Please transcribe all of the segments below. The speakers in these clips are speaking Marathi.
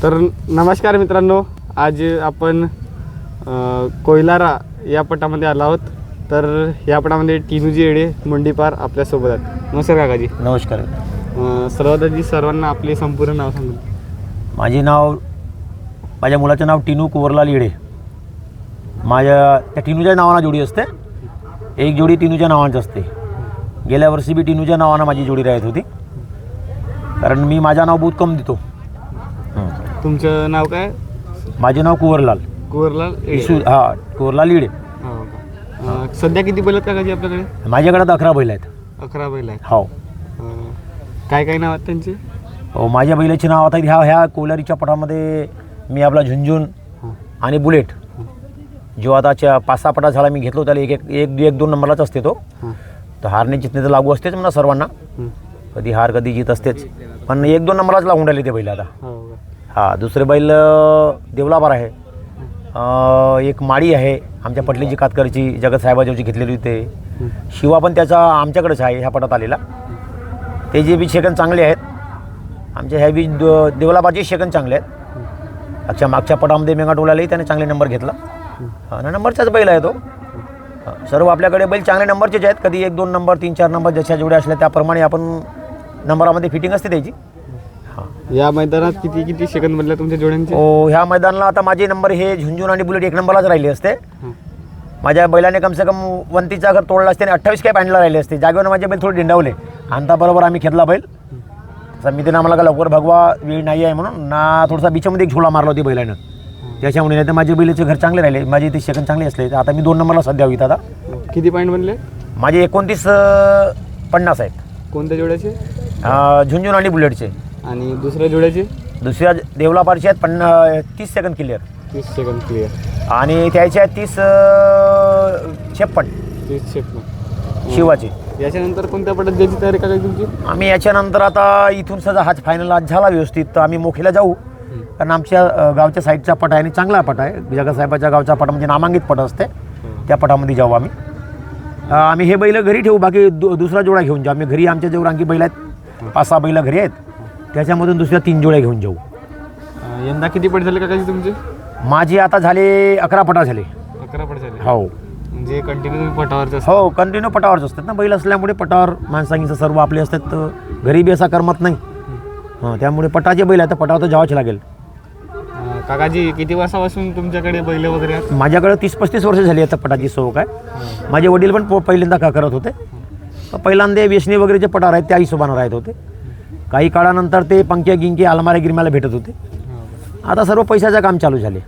तर नमस्कार मित्रांनो, आज आपण कोयलारा या पटामध्ये आलो आहोत. तर या पटामध्ये टिनूजी येडे मुंडीपार आपल्यासोबत आहेत. नमस्कार काकाजी. नमस्कार. सर्वात आधी सर्वांना आपले संपूर्ण नाव सांगा. माझ्या मुलाचं नाव टिनू कुवरलाल येडे. त्या टिनूच्या नावानं जोडी असते. एक जोडी टिनूच्या नावांची असते. गेल्या वर्षी बी टिनूच्या नावानं माझी जोडी राहत होती, कारण मी माझं नाव बहुत कम देतो. तुमचं नाव काय? माझे नाव कुवरलाल येडे. कुवरलाल येडे. सध्या किती बैल आहेत काकाजी आपल्याकडे? माझ्याकडे 11 बैल आहेत. 11 बैल आहेत. हो. काय काय नाव आहेत त्यांचे? हो, माझ्या बैलाचे नाव आता ह्या कोलारीच्या पटामध्ये मी आपला झुंझुन आणि बुलेट जो आताच्या 5-6 पटा झाला मी घेतलो, त्याला एक 2 नंबरलाच असते तो. तर हारणे जितणे तर लागू असतेच म्हणा सर्वांना, कधी हार कधी जीत असतेच, पण 1-2 नंबरलाच लागून राहिले ते बैल आता. दुसरे बैल देवलाबार आहे. एक माळी आहे आमच्या पटलीची कातकरची, जगत साहेबाजवळची घेतलेली होती. शिवा पण त्याचा आमच्याकडेच आहे ह्या पटात आलेला. ते जे बी सेकंद चांगले आहेत आमच्या ह्या बी देवलाबारचे सेकंद चांगले आहेत. मागच्या पटामध्ये मेंगाटोलालाही त्याने चांगले नंबर घेतला. नंबरचाच बैल आहे तो. सर्व आपल्याकडे बैल चांगले नंबरचेच आहेत. कधी 1-2 नंबर 3-4 नंबर जशा जोड्या असल्या त्याप्रमाणे आपण नंबरामध्ये फिटिंग असते त्याची. या मैदानात किती सेकंद बनले तुमच्या जोड्यांचे? ह्या मैदानाला आता माझे नंबर हे झुंझुन आणि बुलेट 1 नंबरलाच राहिले असते. माझ्या बैलाने कमसे कम 29चा घर तोडला असते आणि 28 कॅप हँडला राहिले असते. जागेवर माझे बैल थोडे डिंडावले. आणता बरोबर आम्ही खेळला बैल. समितीनं आम्हाला का लवकर भगवा वेळ नाही आहे म्हणून ना, थोडासा बिचामध्ये एक झोला मारला होती बैलानं, त्याच्यामुळे. नाही तर माझे बैलाचे घर चांगले राहिले, माझे ते सेकंद चांगले असले. आता मी 2 नंबरला सध्या होईत. आता किती पॉईंट बनले? माझे 29-50 आहेत. कोणत्या जोड्याचे? झुंझुन आणि बुलेटचे. आणि दुसऱ्या जोड्याचे? दुसऱ्या देवलापारचे आहेत 30 सेकंद क्लिअर. 30 second clear. आणि त्याचे आहेत 30 56. 30 सेकंद शिवाचे. याच्यानंतर कोणत्या पटात द्यायची तयारी करायची तुमची? आम्ही याच्यानंतर आता इथून सजा हाच फायनल आज झाला व्यवस्थित, तर आम्ही मोखेला जाऊ. कारण आमच्या गावच्या साईडचा पट आहे आणि चांगला पट आहे. जगतसाहेबाच्या गावचा पट म्हणजे नामांकित पट असते, त्या पटामध्ये जाऊ आम्ही. आम्ही हे बैल घरी ठेवू, बाकी दुसरा जोडा घेऊन जाऊ. आम्ही घरी आमच्या जेवढं आणखी बैल आहेत 5-6 बैल घरी आहेत, त्याच्यामधून दुसऱ्या 3 जोड्या घेऊन जाऊ. यंदा किती पट झाले काकाजी तुमचे? माझे आता झाले 11 पटा झाले. 11 पट झाले. हो. म्हणजे कंटिन्यू पटावरच? हो, कंटिन्यू पटावरच असतात ना बैल असल्यामुळे. पटावर माणसांचं सर्व आपले असतात, तर घरी बी असा करमत नाही. त्यामुळे पटाचे बैल आहेत तर पटावर तर जावंच लागेल. काकाजी किती वर्षापासून तुमच्याकडे बैल वगैरे आहेत? माझ्याकडे 30-35 वर्ष झाली आता पटाची सोय आहे. माझे वडील पण पहिल्यांदा का करत होते. पहिल्यांदा व्यसनी वगैरे जे पटार आहेत त्या हिशोबानं राहत होते. काही काळानंतर ते पंख्या गिंके अलमाऱ्या गिरम्याला भेटत होते. आता सर्व पैशाचं काम चालू झाले.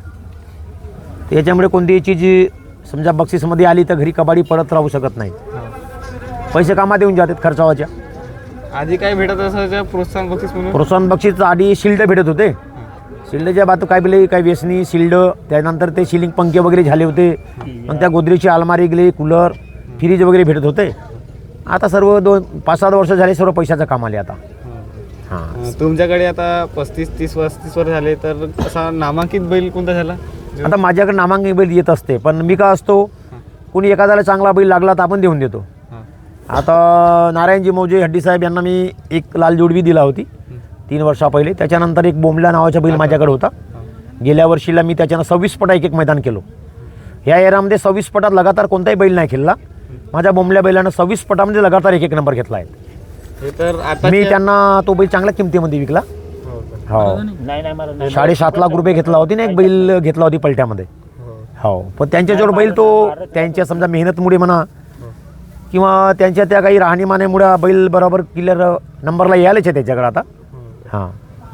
त्याच्यामुळे कोणतीही चीज समजा बक्षीसमध्ये आली तर घरी कबाडी पडत राहू शकत नाही. पैसे कामात येऊन जातात खर्चावाच्या. आधी काय भेटत असायचं प्रोत्साहन बक्षीस म्हणून? प्रोत्साहन बक्षीस आधी शिल्ड भेटत होते. शिल्डच्या बातू काय बिले काही व्यसनी शिल्ड, त्यानंतर ते शिलिंग पंखे वगैरे झाले होते. मग त्या गोदरेजची अलमारी गेले, कूलर, फ्रीज वगैरे भेटत होते. आता सर्व 5-7 वर्ष झाले सर्व पैशाचं काम आले आता. तुमच्याकडे आता 35 वर्ष झाले, तर असा नामांकित बैल कोणता झाला? आता माझ्याकडे नामांकित बैल येत असते, पण मी का असतो, कोणी एखाद्याला चांगला बैल लागला तर आपण देऊन देतो. आता नारायणजी मौजे हड्डी साहेब यांना मी एक लाल जोडवी दिला होती 3 वर्षा पहिले. त्याच्यानंतर एक बोंबला नावाचा बैल माझ्याकडे होता. गेल्या वर्षीला मी त्याच्यानं 26 पटा एक मैदान केलो. ह्या एरामध्ये 26 पटात लगातार कोणताही बैल नाही खेळला. माझ्या बोंबल्या बैलानं 26 पटामध्ये लगातार एक नंबर घेतला आहे. तर आता मी त्यांना तो बैल चांगल्या किमतीमध्ये विकला. हो, 7.5 लाख रुपये घेतला होती ना, एक बैल घेतला होती पलट्यामध्ये. हो, पण त्यांच्याजवळ बैल तो त्यांच्या समजा मेहनतमुळे म्हणा किंवा त्यांच्या त्या काही राहणीमानामुळे बैल बरोबर क्लिअर नंबरला यायलाच आहे त्याच्याकडे आता.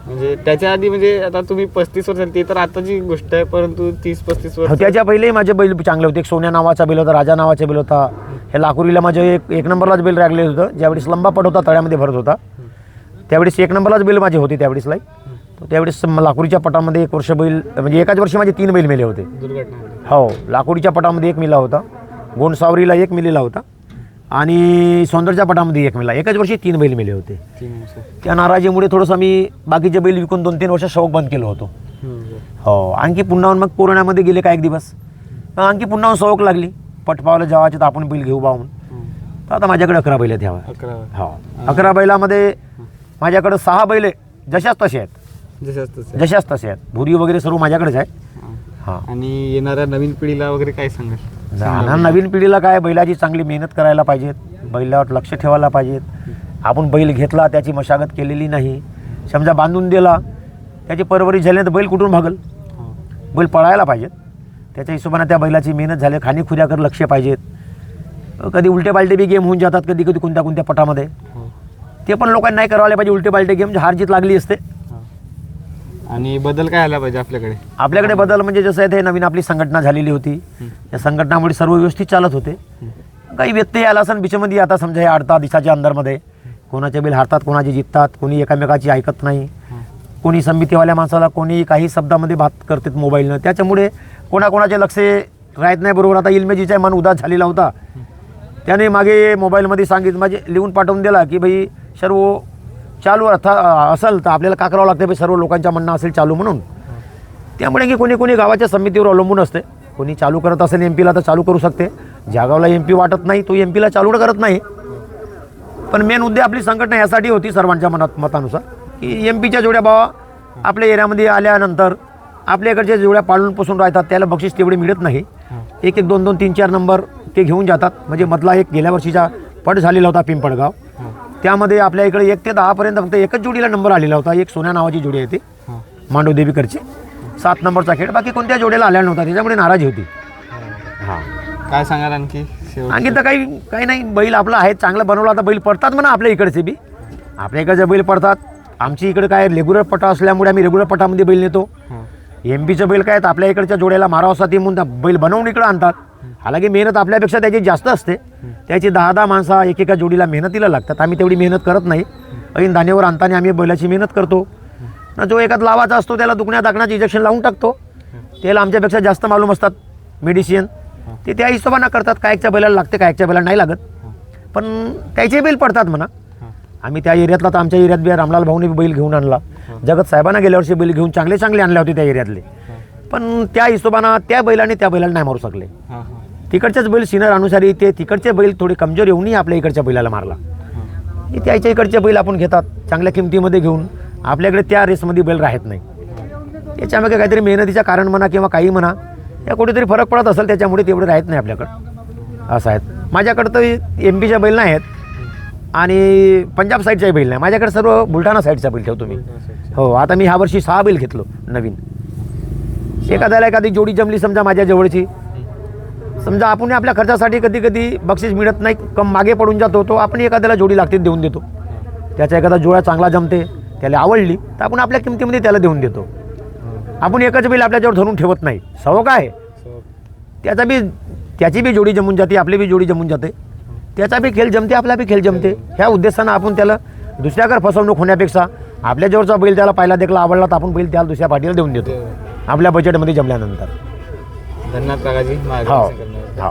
म्हणजे त्याच्या आधी म्हणजे आता तुम्ही 35 वर्ष झाली, ते तर आताची गोष्ट आहे, परंतु 30-35 वर्ष त्याच्या पहिलेही माझे बैल चांगले होते. एक सोन्या नावाचा बैल होता, राजा नावाचा बैल होता. हे लाकुरीला माझे एक नंबरलाच बैल रागले होतं. ज्यावेळेस लंबा पट होता, तळ्यामध्ये भरत होता, त्यावेळेस 1 नंबरलाच बैल माझे होते त्यावेळेसलाही. त्यावेळेस लाकुरीच्या पटामध्ये 1 वर्ष बैल म्हणजे एकाच वर्षी माझे 3 बैल मेले होते. दुर्घटना? हो, लाकुरीच्या पटामध्ये 1 मिला होता, गोंडसावरीला 1 मिलेला होता आणि सौंदर्याच्या पटामध्ये 1 मिला. एकाच वर्षी 3 बैल मेले होते. त्या नाराजीमुळे थोडंसं आम्ही बाकीचे बैल विकून 2-3 वर्ष शौक बंद केलं होतं. हो, आणखी पुन्हा मग कोरोनामध्ये गेले काही दिवस, आणखी पुन्हा शौक लागली पटपावलं जेवायचे तर आपण बैल घेऊ बाहून. तर आता माझ्याकडे 11 बैल आहेत. ह्यावर 11 बैलामध्ये माझ्याकडे 6 बैल जशाच तसे आहेत. जशाच तसं. जशाच तसे आहेत. भुरी वगैरे सर्व माझ्याकडेच आहे. हां. आणि येणाऱ्या नवीन पिढीला वगैरे काय सांगाल? जाणार नवीन पिढीला काय, बैलाची चांगली मेहनत करायला पाहिजेत, बैलावर लक्ष ठेवायला पाहिजेत. आपण बैल घेतला, त्याची मशागत केलेली नाही, समजा बांधून दिला, त्याची परवरिश झाली तर बैल कुठून भागल? बैल पळायला पाहिजेत. त्याच्या हिशोबाने त्या बैलाची मेहनत झाली, खाणीखुऱ्याकडे लक्ष पाहिजेत. कधी उलटे पालटे बी गेम होऊन जातात, कधी कधी कोणत्या कोणत्या पटामध्ये. ते पण लोकांना नाही करायला पाहिजे. उलटे पालटे गेम हार जीत लागली असते. आणि बदल काय आला पाहिजे आपल्याकडे बदल म्हणजे जसं आहे, ते नवीन आपली संघटना झालेली होती. या संघटनामुळे सर्व व्यवस्थित चालत होते. काही व्यत्यय आला असेल बिचमध्ये, आता समजा हे 8 दिवसाच्या अंदरमध्ये कोणाचे बैल हारतात, कोणाचे जिंकतात, कोणी एकामेकाची ऐकत नाही, कोणी समितीवाल्या माणसाला कोणी काही शब्दामध्ये बात करतात मोबाईलनं. त्याच्यामुळे कोणाकोणाचे लक्ष राहत नाही. बरोबर, आता इल्मेजीचा मन उदास झालेला होता, त्याने मागे मोबाईलमध्ये सांगितलं, म्हणजे लिहून पाठवून दिला की भाई सर्व चालू असेल तर आपल्याला का करावं लागतं, सर्व लोकांच्या म्हणणं असेल चालू म्हणून. त्यामुळे की कोणी कोणी गावाच्या समितीवर अवलंबून असते. कोणी चालू करत असेल एमपीला तर चालू करू शकते. ज्या गावाला एमपी वाटत नाही तो एमपीला चालू करत नाही. पण मेन उद्देश आपली संघटना यासाठी होती सर्वांच्या मतानुसार की एमपीच्या जोड्या बाबा आपल्या एरियामध्ये आल्यानंतर आपल्या इकडच्या जोड्या पाळून पोसून राहतात, त्याला बक्षीस तेवढे मिळत नाही. 1-1, 2-2, 3-4 नंबर ते घेऊन जातात. म्हणजे मधला एक गेल्या वर्षीचा पट झालेला होता पिंपळगाव, त्यामध्ये आपल्या इकडे 1 ते 10 पर्यंत फक्त एकच जोडीला नंबर आलेला होता. एक सोन्या नावाची जोडी आहे ती मांडवदेवीकडची, 7 नंबरचा खेळ. बाकी कोणत्या जोडीला आलेला नव्हता, त्याच्यामुळे नाराजी होती. हां, काय सांगाल आणखी? आणखी तर काही नाही. बैल आपला आहे, चांगलं बनवला तर बैल पडतात म्हणा. आपल्या इकडचे बी आपल्या इकडचे बैल पडतात. आमची इकडे काय रेग्युलर पटा असल्यामुळे आम्ही रेग्युलर पटामध्ये बैल नेतो. एमपीचं बैल काय आपल्या इकडच्या जोड्याला मारावासाठी म्हणून बैल बनवून इकडं आणतात. हालाकी मेहनत आपल्यापेक्षा त्याची जास्त असते. त्याची 10-10 माणसं एकेका जोडीला मेहनतीला लागतात. आम्ही तेवढी मेहनत करत नाही. ऐन धान्यावर आणताना आम्ही बैलाची मेहनत करतो ना. जो एखाद लावाचा असतो त्याला दुखण्या दाखण्याचं इंजेक्शन लावून टाकतो. त्याला आमच्यापेक्षा जास्त मालूम असतात मेडिसिन, ते त्या हिशोबानं करतात. कायच्या बैलाला लागते, कायच्या बैलाला नाही लागत. पण त्याचे बैल पडतात म्हणा. आम्ही त्या एरियातला तर आमच्या एरियात बी रामलाल भाऊने बैल घेऊन आणला. जगत साहेबांना गेल्या वर्षी बैल घेऊन चांगले चांगले आणले होते त्या एरियातले. पण त्या हिशोबानं त्या बैलाला नाही मारू शकले. तिकडचेच बैल सिनर अनुसारी ते तिकडचे बैल थोडे कमजोर येऊनही आपल्या इकडच्या बैलाला मारला. त्याच्या इकडचे बैल आपण घेतात चांगल्या किमतीमध्ये घेऊन. आपल्याकडे त्या रेसमध्ये बैल राहत नाही. याच्यामागे काहीतरी मेहनतीचं कारण म्हणा किंवा काही म्हणा, या कुठेतरी फरक पडत असेल, त्याच्यामुळे तेवढे राहत नाही आपल्याकडं. असं आहेत. माझ्याकडं तर एमपीच्या बैल नाही आहेत आणि पंजाब साईडचाही बैल नाही. माझ्याकडे सर्व बुलढाणा साईडचा बैल ठेवतो मी. हो, आता मी ह्या वर्षी 6 बैल घेतलो नवीन. एखादी जोडी जमली समजा माझ्या जवळची, समजा आपण आपल्या खर्चासाठी कधी कधी बक्षीस मिळत नाही, कम मागे पडून जातो, तो आपण एखाद्याला जोडी लागते देऊन देतो. त्याचा एखादा जोडा चांगला जमते, त्याला आवडली तर आपण आपल्या किमतीमध्ये त्याला देऊन देतो. आपण एकच बैल आपल्याजवळ धरून ठेवत नाही. सवय काय त्याची बी जोडी जमून जाते, आपली बी जोडी जमून जाते. त्याचा बी खेळ जमते, आपला बी खेळ जमते. ह्या उद्देशानं आपण त्याला दुसऱ्याकडे फसवणूक होण्यापेक्षा आपल्या जवळचा बैल त्याला पाहिला देखला आवडला तर आपण बैल त्याला दुसऱ्या पार्टीला देऊन देतो आपल्या बजेटमध्ये जमल्यानंतर. धन्यवाद काकाजी. हो.